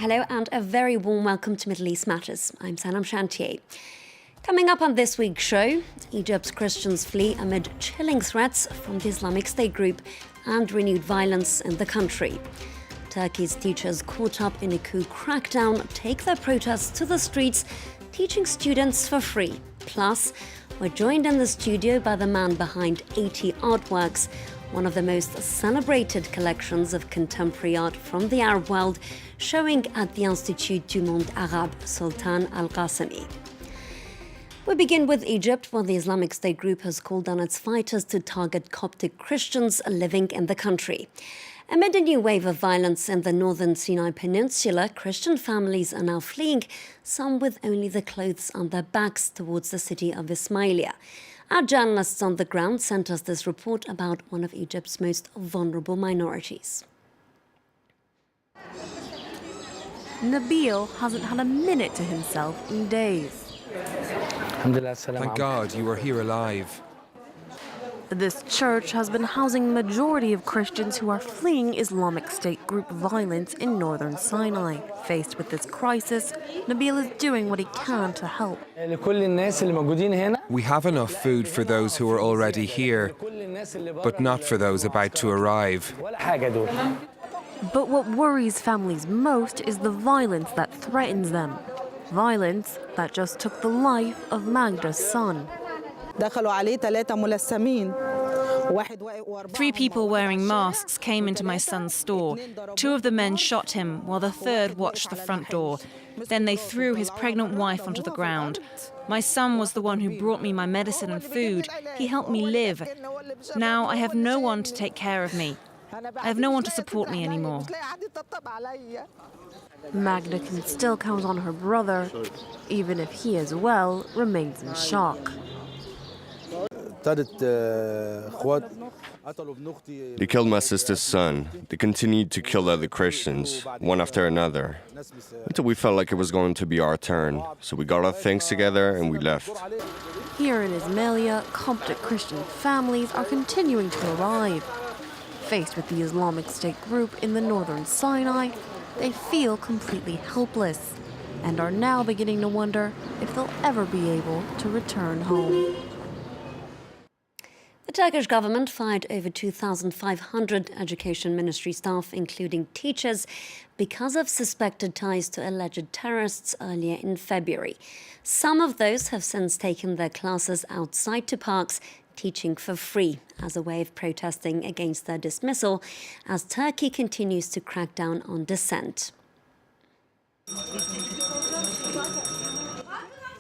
Hello and a very warm welcome to Middle East Matters. I'm Sanam Shantier. Coming up on this week's show, Egypt's Christians flee amid chilling threats from the Islamic State group and renewed violence in the country. Turkey's teachers caught up in a coup crackdown take their protests to the streets, teaching students for free. Plus, we're joined in the studio by the man behind 80 artworks, one of the most celebrated collections of contemporary art from the Arab world, showing at the Institut du Monde Arabe, Sultan Al Qassemi. We begin with Egypt, where the Islamic State group has called on its fighters to target Coptic Christians living in the country. Amid a new wave of violence in the northern Sinai Peninsula, Christian families are now fleeing, some with only the clothes on their backs, towards the city of Ismailia. Our journalists on the ground sent us this report about one of Egypt's most vulnerable minorities. Nabil hasn't had a minute to himself in days. Thank God you are here alive. This church has been housing the majority of Christians who are fleeing Islamic State group violence in northern Sinai. Faced with this crisis, Nabil is doing what he can to help. We have enough food for those who are already here, but not for those about to arrive. But what worries families most is the violence that threatens them. Violence that just took the life of Magda's son. 3 people wearing masks came into my son's store. 2 of the men shot him while the 3rd watched the front door. Then they threw his pregnant wife onto the ground. My son was the one who brought me my medicine and food. He helped me live. Now I have no one to take care of me. I have no one to support me anymore. Magda can still count on her brother, even if he as well remains in shock. They killed my sister's son. They continued to kill other Christians, one after another, until we felt like it was going to be our turn. So we got our things together and we left. Here in Ismailia, Coptic Christian families are continuing to arrive. Faced with the Islamic State group in the northern Sinai, they feel completely helpless and are now beginning to wonder if they'll ever be able to return home. The Turkish government fired over 2,500 education ministry staff, including teachers, because of suspected ties to alleged terrorists earlier in February. Some of those have since taken their classes outside to parks, teaching for free as a way of protesting against their dismissal as Turkey continues to crack down on dissent.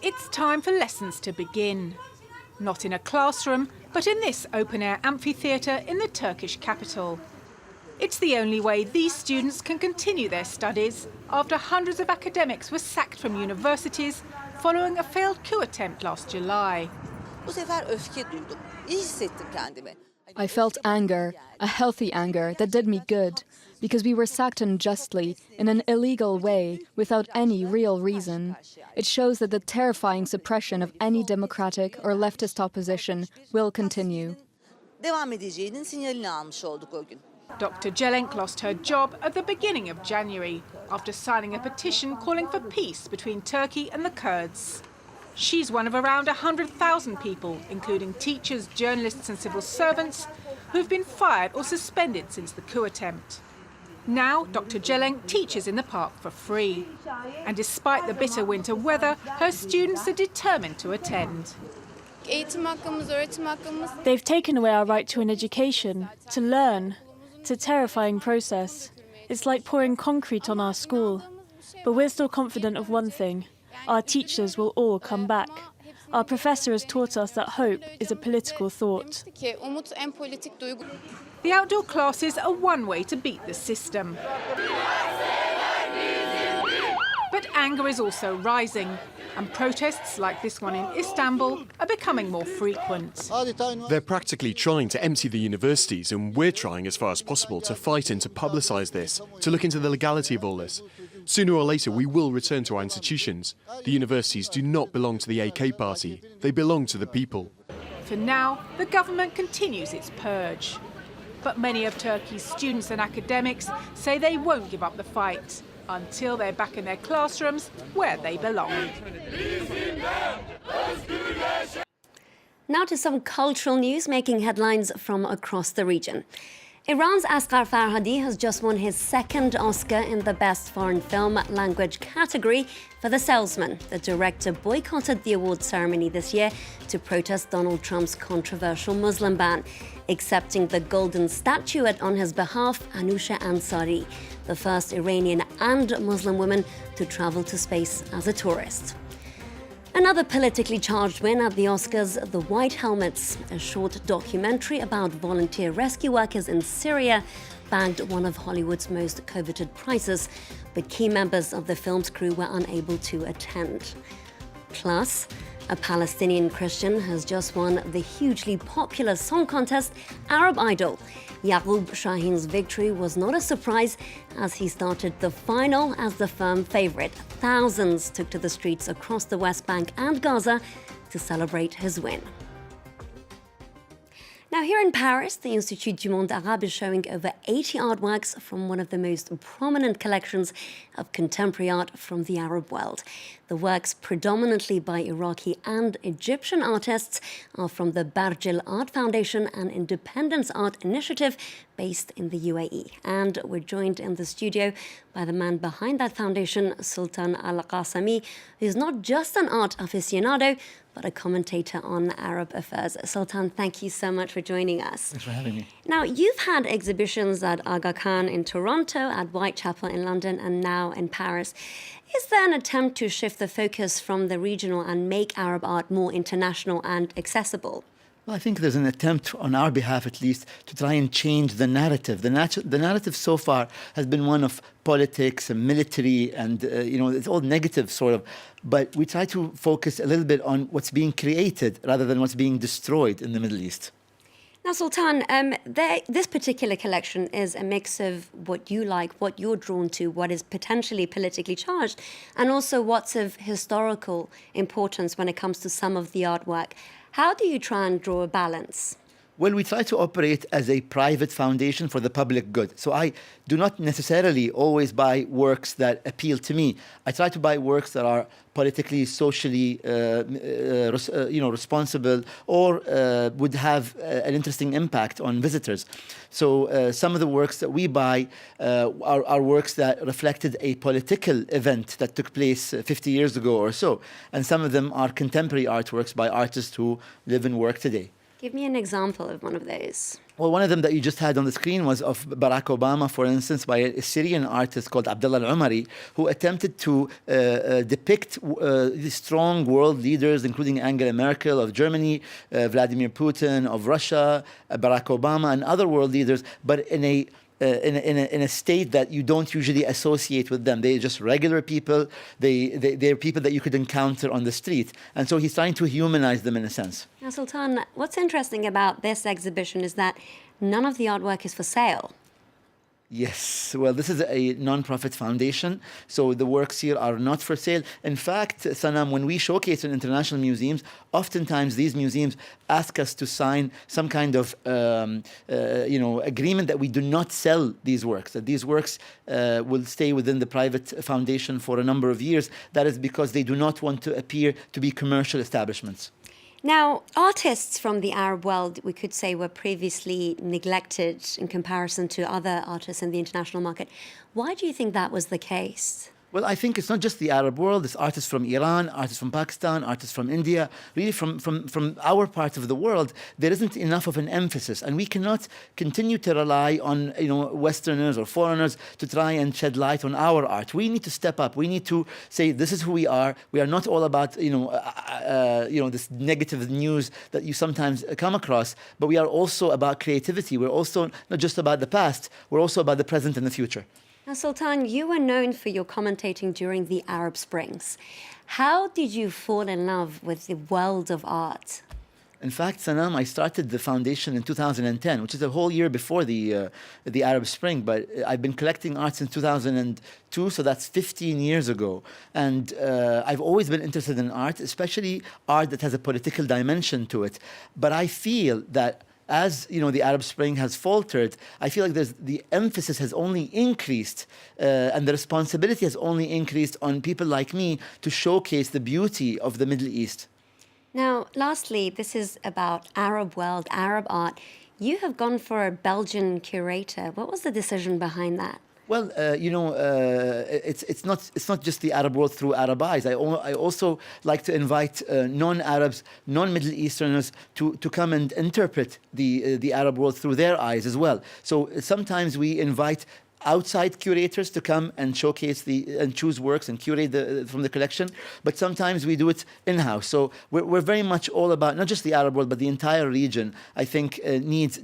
It's time for lessons to begin. Not in a classroom, but in this open-air amphitheatre in the Turkish capital. It's the only way these students can continue their studies after hundreds of academics were sacked from universities following a failed coup attempt last July. I felt anger, a healthy anger that did me good, because we were sacked unjustly, in an illegal way, without any real reason. It shows that the terrifying suppression of any democratic or leftist opposition will continue. Dr. Celenk lost her job at the beginning of January after signing a petition calling for peace between Turkey and the Kurds. She's one of around 100,000 people, including teachers, journalists and civil servants, who've been fired or suspended since the coup attempt. Now, Dr. Celenk teaches in the park for free. And despite the bitter winter weather, her students are determined to attend. They've taken away our right to an education, to learn. It's a terrifying process. It's like pouring concrete on our school. But we're still confident of one thing. Our teachers will all come back. Our professor has taught us that hope is a political thought. The outdoor classes are one way to beat the system. But anger is also rising, and protests like this one in Istanbul are becoming more frequent. They're practically trying to empty the universities, and we're trying as far as possible to fight and to publicise this, to look into the legality of all this. Sooner or later, we will return to our institutions. The universities do not belong to the AK party. They belong to the people. For now, the government continues its purge. But many of Turkey's students and academics say they won't give up the fight. until they're back in their classrooms where they belong. Now to some cultural news making headlines from across the region. Iran's Asghar Farhadi has just won his second Oscar in the Best Foreign Film Language category for The Salesman. The director boycotted the awards ceremony this year to protest Donald Trump's controversial Muslim ban, accepting the Golden Statuette on his behalf, Anousheh Ansari, the first Iranian and Muslim woman to travel to space as a tourist. Another politically charged win at the Oscars, The White Helmets, a short documentary about volunteer rescue workers in Syria, bagged one of Hollywood's most coveted prizes, but key members of the film's crew were unable to attend. Plus, a Palestinian Christian has just won the hugely popular song contest Arab Idol. Yaqub Shahin's victory was not a surprise as he started the final as the firm favorite. Thousands took to the streets across the West Bank and Gaza to celebrate his win. Now, here in Paris, the Institut du Monde Arabe is showing over 80 artworks from one of the most prominent collections of contemporary art from the Arab world. The works, predominantly by Iraqi and Egyptian artists, are from the Barjeel Art Foundation, an independence art initiative based in the UAE. And we're joined in the studio by the man behind that foundation, Sultan al Qassemi, who's not just an art aficionado, but a commentator on Arab affairs. Sultan, thank you so much for joining us. Thanks for having me. Now, you've had exhibitions at Aga Khan in Toronto, at Whitechapel in London, and now in Paris. Is there an attempt to shift the focus from the regional and make Arab art more international and accessible? Well, I think there's an attempt, on our behalf at least, to try and change the narrative. The narrative so far has been one of politics and military and, it's all negative sort of. But we try to focus a little bit on what's being created rather than what's being destroyed in the Middle East. Now, Sultan, this particular collection is a mix of what you like, what you're drawn to, what is potentially politically charged, and also what's of historical importance when it comes to some of the artwork. How do you try and draw a balance? Well, we try to operate as a private foundation for the public good. So I do not necessarily always buy works that appeal to me. I try to buy works that are politically, socially, responsible, or would have an interesting impact on visitors. So some of the works that we buy are works that reflected a political event that took place 50 years ago or so. And some of them are contemporary artworks by artists who live and work today. Give me an example of one of those. Well, one of them that you just had on the screen was of Barack Obama, for instance, by a Syrian artist called Abdullah al-Umari, who attempted to depict the strong world leaders, including Angela Merkel of Germany, Vladimir Putin of Russia, Barack Obama, and other world leaders, but in a state that you don't usually associate with them. They're just regular people. They're people that you could encounter on the street. And so he's trying to humanize them in a sense. Now, Sultan, what's interesting about this exhibition is that none of the artwork is for sale. Yes, well, this is a non-profit foundation, so the works here are not for sale. In fact, Sanam, when we showcase in international museums, oftentimes these museums ask us to sign some kind of, agreement that we do not sell these works, that these works will stay within the private foundation for a number of years. That is because they do not want to appear to be commercial establishments. Now, artists from the Arab world, we could say, were previously neglected in comparison to other artists in the international market. Why do you think that was the case? Well, I think it's not just the Arab world. It's artists from Iran, artists from Pakistan, artists from India. Really, from our part of the world, there isn't enough of an emphasis, and we cannot continue to rely on Westerners or foreigners to try and shed light on our art. We need to step up. We need to say this is who we are. We are not all about this negative news that you sometimes come across, but we are also about creativity. We're also not just about the past. We're also about the present and the future. Now, Sultan, you were known for your commentating during the Arab Springs. How did you fall in love with the world of art? In fact, Sanam, I started the foundation in 2010, which is a whole year before the Arab Spring. But I've been collecting art since 2002, so that's 15 years ago. And I've always been interested in art, especially art that has a political dimension to it. But I feel that as the Arab Spring has faltered, I feel like the emphasis has only increased and the responsibility has only increased on people like me to showcase the beauty of the Middle East. Now, lastly, this is about Arab world, Arab art. You have gone for a Belgian curator. What was the decision behind that? Well, it's not just the Arab world through Arab eyes. I also like to invite non-Arabs, non-Middle Easterners to come and interpret the Arab world through their eyes as well. So sometimes we invite outside curators to come and showcase and choose works and curate from the collection, but sometimes we do it in-house. So we're very much all about not just the Arab world, but the entire region. I think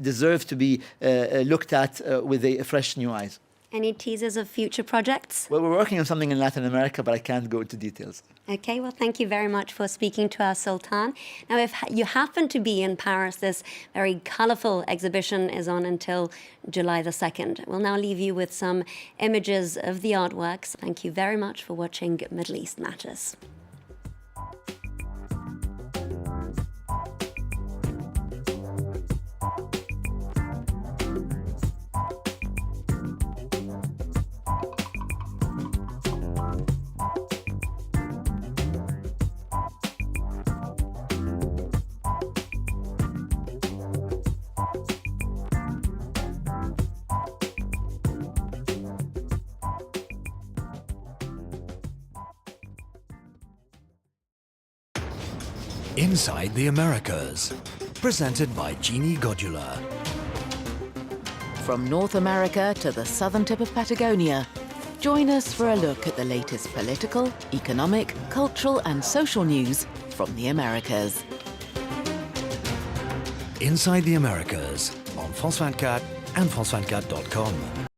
deserve to be looked at with fresh new eyes. Any teasers of future projects? Well, we're working on something in Latin America, but I can't go into details. Okay, well, thank you very much for speaking to us, Sultan. Now, if you happen to be in Paris, this very colourful exhibition is on until July the 2nd. We'll now leave you with some images of the artworks. Thank you very much for watching Middle East Matters. Inside the Americas, presented by Jeannie Godula. From North America to the southern tip of Patagonia, join us for a look at the latest political, economic, cultural and social news from the Americas. Inside the Americas on France 24 and France24.com.